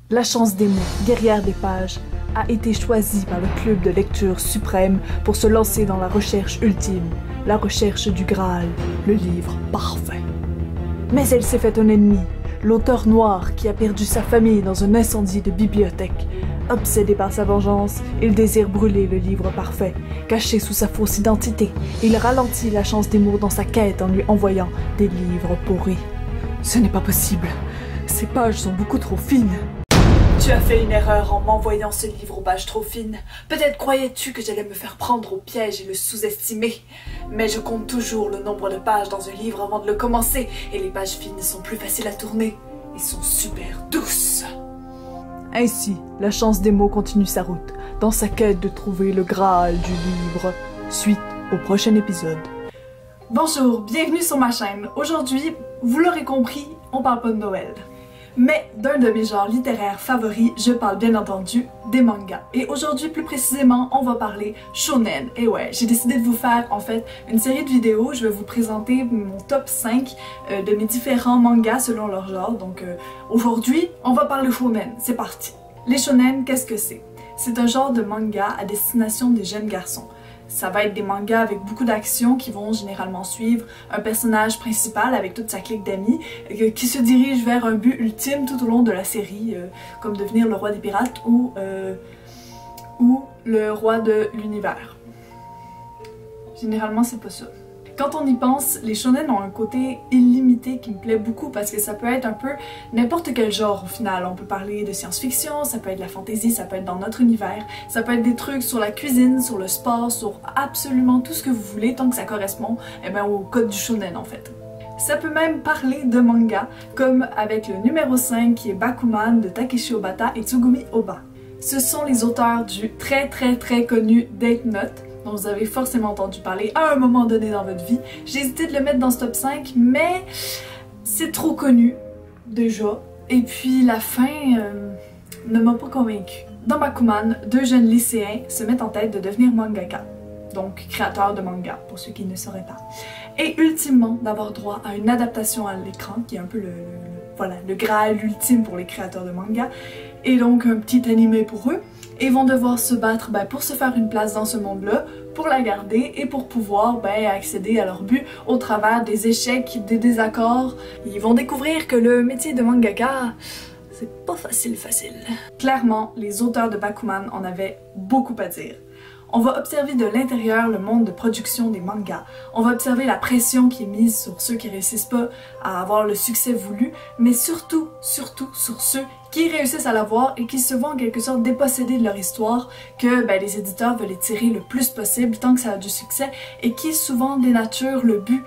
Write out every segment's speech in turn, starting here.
La Chance des mots, guerrière des pages, a été choisie par le club de lecture suprême pour se lancer dans la recherche ultime, la recherche du Graal, le livre parfait. Mais elle s'est fait un ennemi, l'auteur noir qui a perdu sa famille dans un incendie de bibliothèque. Obsédé par sa vengeance, il désire brûler le livre parfait, caché sous sa fausse identité. Il ralentit la Chance des mots dans sa quête en lui envoyant des livres pourris. Ce n'est pas possible, ces pages sont beaucoup trop fines. Tu as fait une erreur en m'envoyant ce livre aux pages trop fines. Peut-être croyais-tu que j'allais me faire prendre au piège et le sous-estimer. Mais je compte toujours le nombre de pages dans un livre avant de le commencer, et les pages fines sont plus faciles à tourner et sont super douces. Ainsi, la Chance des mots continue sa route, dans sa quête de trouver le Graal du livre. Suite au prochain épisode. Bonjour, bienvenue sur ma chaîne. Aujourd'hui, vous l'aurez compris, on parle pas de Noël. Mais d'un de mes genres littéraires favoris, je parle bien entendu des mangas. Et aujourd'hui, plus précisément, on va parler shonen. Et ouais, j'ai décidé de vous faire en fait une série de vidéos. Je vais vous présenter mon top 5 de mes différents mangas selon leur genre. Donc aujourd'hui, on va parler shonen. C'est parti. Les shonen, qu'est-ce que c'est? C'est un genre de manga à destination des jeunes garçons. Ça va être des mangas avec beaucoup d'action qui vont généralement suivre un personnage principal avec toute sa clique d'amis qui se dirige vers un but ultime tout au long de la série, comme devenir le roi des pirates ou le roi de l'univers. Généralement, c'est pas ça. Quand on y pense, les shonen ont un côté illimité qui me plaît beaucoup parce que ça peut être un peu n'importe quel genre au final. On peut parler de science-fiction, ça peut être de la fantasy, ça peut être dans notre univers, ça peut être des trucs sur la cuisine, sur le sport, sur absolument tout ce que vous voulez tant que ça correspond au code du shonen en fait. Ça peut même parler de manga, comme avec le numéro 5 qui est Bakuman de Takeshi Obata et Tsugumi Ohba. Ce sont les auteurs du très connu Death Note, dont vous avez forcément entendu parler à un moment donné dans votre vie. J'ai hésité de le mettre dans ce top 5, mais c'est trop connu, déjà. Et puis la fin ne m'a pas convaincue. Dans Bakuman, deux jeunes lycéens se mettent en tête de devenir mangaka, donc créateurs de manga, pour ceux qui ne sauraient pas. Et ultimement, d'avoir droit à une adaptation à l'écran, qui est un peu le Graal ultime pour les créateurs de manga, et donc un petit animé pour eux. Et vont devoir se battre pour se faire une place dans ce monde-là, pour la garder et pour pouvoir accéder à leur but au travers des échecs, des désaccords. Ils vont découvrir que le métier de mangaka, c'est pas facile. Clairement, les auteurs de Bakuman en avaient beaucoup à dire. On va observer de l'intérieur le monde de production des mangas. On va observer la pression qui est mise sur ceux qui réussissent pas à avoir le succès voulu, mais surtout sur ceux qui réussissent à l'avoir et qui se voient en quelque sorte dépossédés de leur histoire, que les éditeurs veulent les tirer le plus possible tant que ça a du succès et qui souvent dénaturent le but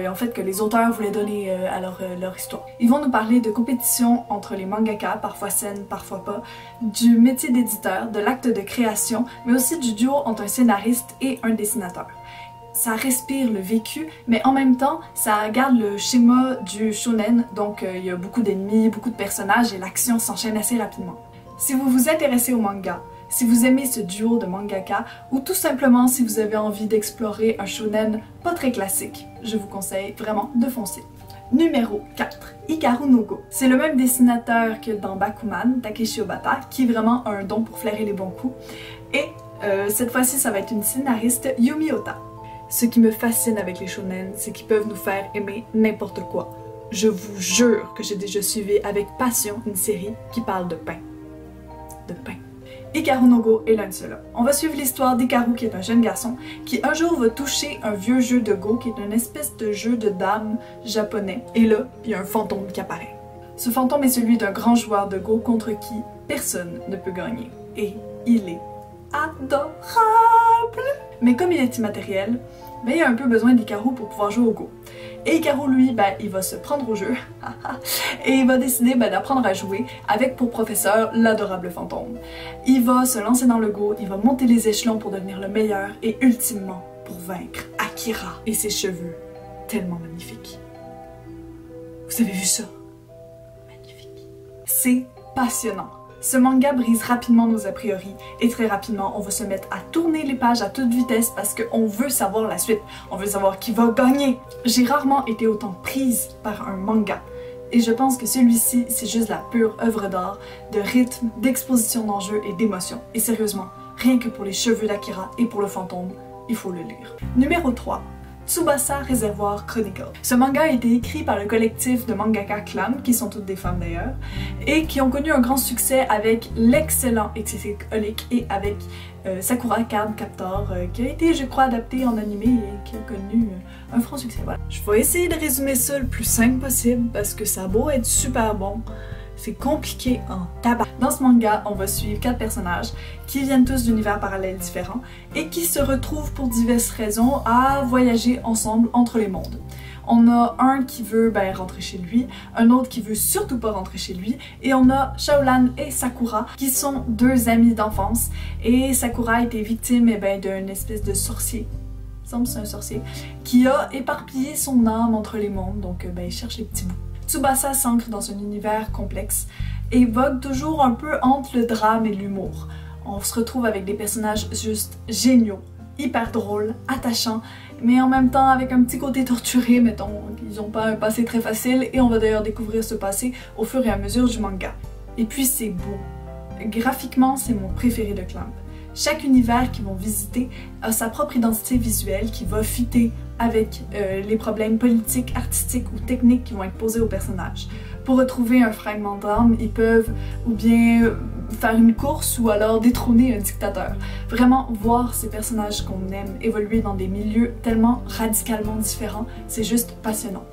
en fait que les auteurs voulaient donner à leur histoire. Ils vont nous parler de compétition entre les mangaka, parfois saine, parfois pas, du métier d'éditeur, de l'acte de création, mais aussi du duo entre un scénariste et un dessinateur. Ça respire le vécu, mais en même temps, ça garde le schéma du shonen, donc il y a beaucoup d'ennemis, beaucoup de personnages et l'action s'enchaîne assez rapidement. Si vous vous intéressez au manga, si vous aimez ce duo de mangaka, ou tout simplement si vous avez envie d'explorer un shonen pas très classique, je vous conseille vraiment de foncer. Numéro 4, Hikaru no Go. C'est le même dessinateur que dans Bakuman, Takeshi Obata, qui vraiment a un don pour flairer les bons coups, et cette fois-ci ça va être une scénariste, Yumi Ota. Ce qui me fascine avec les shonen, c'est qu'ils peuvent nous faire aimer n'importe quoi. Je vous jure que j'ai déjà suivi avec passion une série qui parle de pain. De pain. Hikaru no Go est l'un de ceux-là. On va suivre l'histoire d'Hikaru qui est un jeune garçon qui un jour va toucher un vieux jeu de Go qui est une espèce de jeu de dames japonais. Et là, il y a un fantôme qui apparaît. Ce fantôme est celui d'un grand joueur de Go contre qui personne ne peut gagner. Et il est adorable! Mais comme il est immatériel, il a un peu besoin d'Hikaru pour pouvoir jouer au Go. Et Hikaru, lui, il va se prendre au jeu et il va décider d'apprendre à jouer avec pour professeur l'adorable fantôme. Il va se lancer dans le Go, il va monter les échelons pour devenir le meilleur et ultimement pour vaincre Akira et ses cheveux tellement magnifiques. Vous avez vu ça? Magnifique. C'est passionnant. Ce manga brise rapidement nos a priori et très rapidement on va se mettre à tourner les pages à toute vitesse parce qu'on veut savoir la suite, on veut savoir qui va gagner. J'ai rarement été autant prise par un manga Et je pense que celui-ci, c'est juste la pure œuvre d'art, de rythme, d'exposition d'enjeux et d'émotions. Et sérieusement, rien que pour les cheveux d'Akira et pour le fantôme, il faut le lire. Numéro 3. Tsubasa Reservoir Chronicle. Ce manga a été écrit par le collectif de mangaka Clamp, qui sont toutes des femmes d'ailleurs, et qui ont connu un grand succès avec l'excellent Exegolic et avec Sakura Card Captor, qui a été, je crois, adapté en animé et qui a connu un franc succès. Voilà. Je vais essayer de résumer ça le plus simple possible parce que ça a beau être super bon, c'est compliqué en tabac. Dans ce manga, on va suivre 4 personnages qui viennent tous d'univers parallèles différents et qui se retrouvent pour diverses raisons à voyager ensemble entre les mondes. On a un qui veut rentrer chez lui, un autre qui veut surtout pas rentrer chez lui, et on a Shaolan et Sakura qui sont 2 amis d'enfance. Et Sakura a été victime d'une espèce de sorcier, il semble que c'est un sorcier, qui a éparpillé son âme entre les mondes, donc il cherche les petits bouts. Tsubasa s'ancre dans un univers complexe et vogue toujours un peu entre le drame et l'humour. On se retrouve avec des personnages juste géniaux, hyper drôles, attachants, mais en même temps avec un petit côté torturé, mettons. Ils n'ont pas un passé très facile et on va d'ailleurs découvrir ce passé au fur et à mesure du manga. Et puis c'est beau. Graphiquement, c'est mon préféré de Clamp. Chaque univers qu'ils vont visiter a sa propre identité visuelle qui va fitter avec les problèmes politiques, artistiques ou techniques qui vont être posés aux personnages. Pour retrouver un fragment d'âme, ils peuvent ou bien faire une course ou alors détrôner un dictateur. Vraiment, voir ces personnages qu'on aime évoluer dans des milieux tellement radicalement différents, c'est juste passionnant.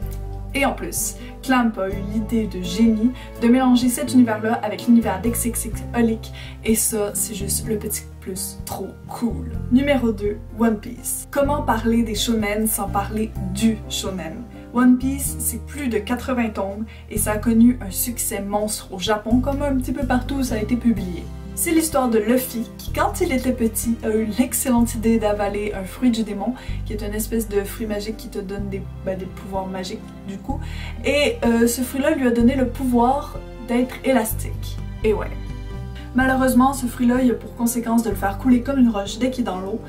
Et en plus, Clamp a eu l'idée de génie de mélanger cet univers-là avec l'univers d'Exegolic, et ça, c'est juste le petit plus trop cool. Numéro 2, One Piece. Comment parler des shonen sans parler du shonen? One Piece, c'est plus de 80 tomes et ça a connu un succès monstre au Japon, comme un petit peu partout où ça a été publié. C'est l'histoire de Luffy qui, quand il était petit, a eu l'excellente idée d'avaler un fruit du démon, qui est une espèce de fruit magique qui te donne des pouvoirs magiques du coup. Et ce fruit-là lui a donné le pouvoir d'être élastique. Et ouais. Malheureusement, ce fruit-là, il a pour conséquence de le faire couler comme une roche dès qu'il est dans l'eau.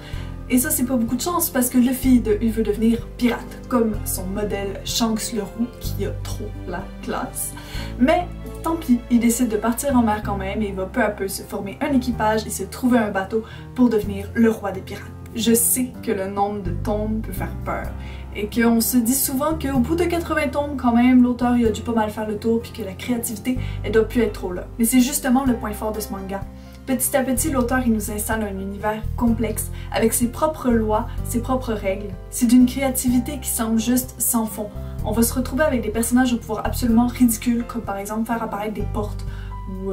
Et ça, c'est pas beaucoup de chance parce que Luffy, il veut devenir pirate, comme son modèle Shanks le Roux, qui a trop la classe. Mais tant pis, il décide de partir en mer quand même et il va peu à peu se former un équipage et se trouver un bateau pour devenir le roi des pirates. Je sais que le nombre de tomes peut faire peur et qu'on se dit souvent qu'au bout de 80 tomes quand même, l'auteur il a dû pas mal faire le tour puis que la créativité, elle doit plus être trop là. Mais c'est justement le point fort de ce manga. Petit à petit, l'auteur il nous installe un univers complexe avec ses propres lois, ses propres règles. C'est d'une créativité qui semble juste sans fond. On va se retrouver avec des personnages au pouvoir absolument ridicules, comme par exemple faire apparaître des portes ou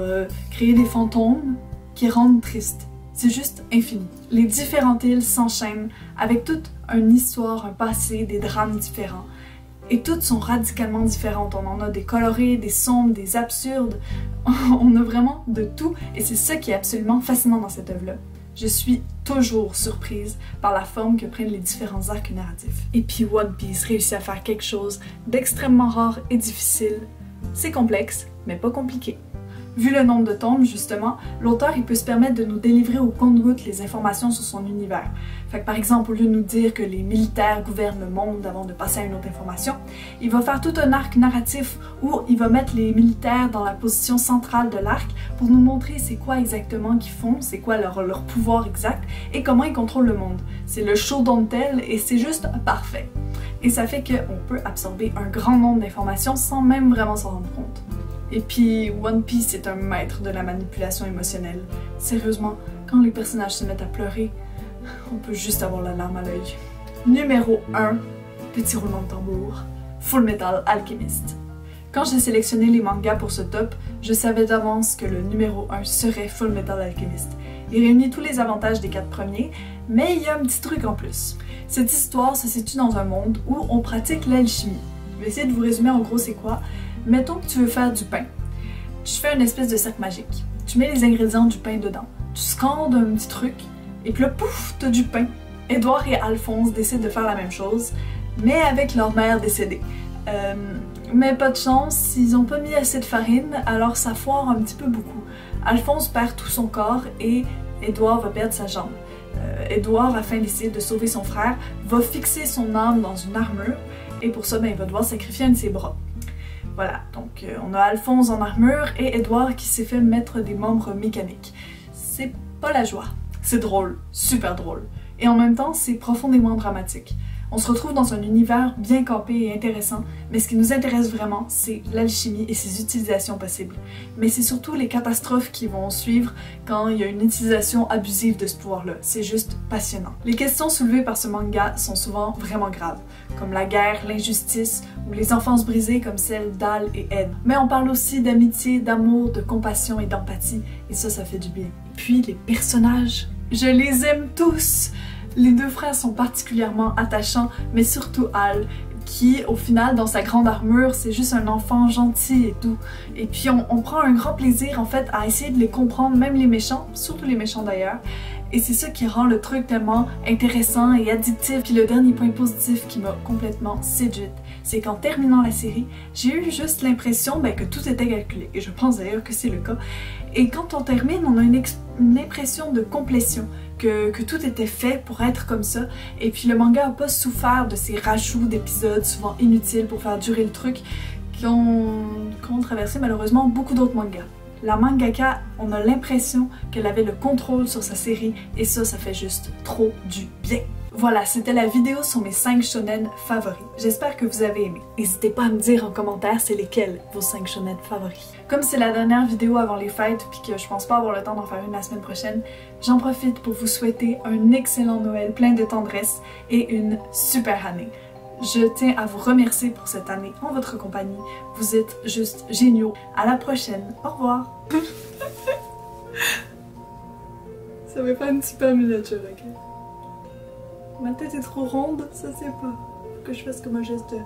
créer des fantômes qui rendent triste. C'est juste infini. Les différentes îles s'enchaînent avec toute une histoire, un passé, des drames différents. Et toutes sont radicalement différentes. On en a des colorés, des sombres, des absurdes. On a vraiment de tout et c'est ça qui est absolument fascinant dans cette œuvre-là. Je suis toujours surprise par la forme que prennent les différents arcs narratifs. Et puis One Piece réussit à faire quelque chose d'extrêmement rare et difficile. C'est complexe, mais pas compliqué. Vu le nombre de tomes, justement, l'auteur il peut se permettre de nous délivrer au compte-gouttes les informations sur son univers. Fait que par exemple, au lieu de nous dire que les militaires gouvernent le monde avant de passer à une autre information, il va faire tout un arc narratif où il va mettre les militaires dans la position centrale de l'arc pour nous montrer c'est quoi exactement qu'ils font, c'est quoi leur pouvoir exact et comment ils contrôlent le monde. C'est le show don't tell et c'est juste parfait. Et ça fait qu'on peut absorber un grand nombre d'informations sans même vraiment s'en rendre compte. Et puis, One Piece est un maître de la manipulation émotionnelle. Sérieusement, quand les personnages se mettent à pleurer, on peut juste avoir la larme à l'œil. Numéro 1, petit roulement de tambour, Fullmetal Alchemist. Quand j'ai sélectionné les mangas pour ce top, je savais d'avance que le numéro 1 serait Fullmetal Alchemist. Il réunit tous les avantages des 4 premiers, mais il y a un petit truc en plus. Cette histoire se situe dans un monde où on pratique l'alchimie. Je vais essayer de vous résumer en gros c'est quoi. Mettons que tu veux faire du pain. Tu fais une espèce de cercle magique. Tu mets les ingrédients du pain dedans. Tu scandes un petit truc, et puis là, pouf, t'as du pain. Édouard et Alphonse décident de faire la même chose, mais avec leur mère décédée. Mais pas de chance, ils ont pas mis assez de farine, alors ça foire un petit peu beaucoup. Alphonse perd tout son corps et Édouard va perdre sa jambe. Édouard, afin d'essayer de sauver son frère, va fixer son âme dans une armure, et pour ça, il va devoir sacrifier un de ses bras. Voilà, donc on a Alphonse en armure et Edward qui s'est fait mettre des membres mécaniques. C'est pas la joie. C'est drôle, super drôle. Et en même temps, c'est profondément dramatique. On se retrouve dans un univers bien campé et intéressant, mais ce qui nous intéresse vraiment, c'est l'alchimie et ses utilisations possibles. Mais c'est surtout les catastrophes qui vont suivre quand il y a une utilisation abusive de ce pouvoir-là. C'est juste passionnant. Les questions soulevées par ce manga sont souvent vraiment graves, comme la guerre, l'injustice ou les enfances brisées comme celle d'Al et Ed. Mais on parle aussi d'amitié, d'amour, de compassion et d'empathie, et ça fait du bien. Puis les personnages, je les aime tous! Les deux frères sont particulièrement attachants, mais surtout Al, qui au final dans sa grande armure c'est juste un enfant gentil et doux. Et puis on prend un grand plaisir en fait à essayer de les comprendre, même les méchants, surtout les méchants d'ailleurs. Et c'est ça qui rend le truc tellement intéressant et addictif. Puis le dernier point positif qui m'a complètement séduite, c'est qu'en terminant la série, j'ai eu juste l'impression que tout était calculé. Et je pense d'ailleurs que c'est le cas. Et quand on termine, on a une impression de complétion, que tout était fait pour être comme ça. Et puis le manga n'a pas souffert de ces rajouts d'épisodes souvent inutiles pour faire durer le truc qui ont traversé malheureusement beaucoup d'autres mangas. La mangaka, on a l'impression qu'elle avait le contrôle sur sa série et ça fait juste trop du bien. Voilà, c'était la vidéo sur mes 5 shonen favoris. J'espère que vous avez aimé. N'hésitez pas à me dire en commentaire c'est lesquels vos 5 shonen favoris. Comme c'est la dernière vidéo avant les fêtes puis que je pense pas avoir le temps d'en faire une la semaine prochaine, j'en profite pour vous souhaiter un excellent Noël plein de tendresse et une super année. Je tiens à vous remercier pour cette année en votre compagnie. Vous êtes juste géniaux. À la prochaine. Au revoir. Ça fait pas une super miniature, ok? Ma tête est trop ronde, ça c'est pas. Faut que je fasse comme un geste de...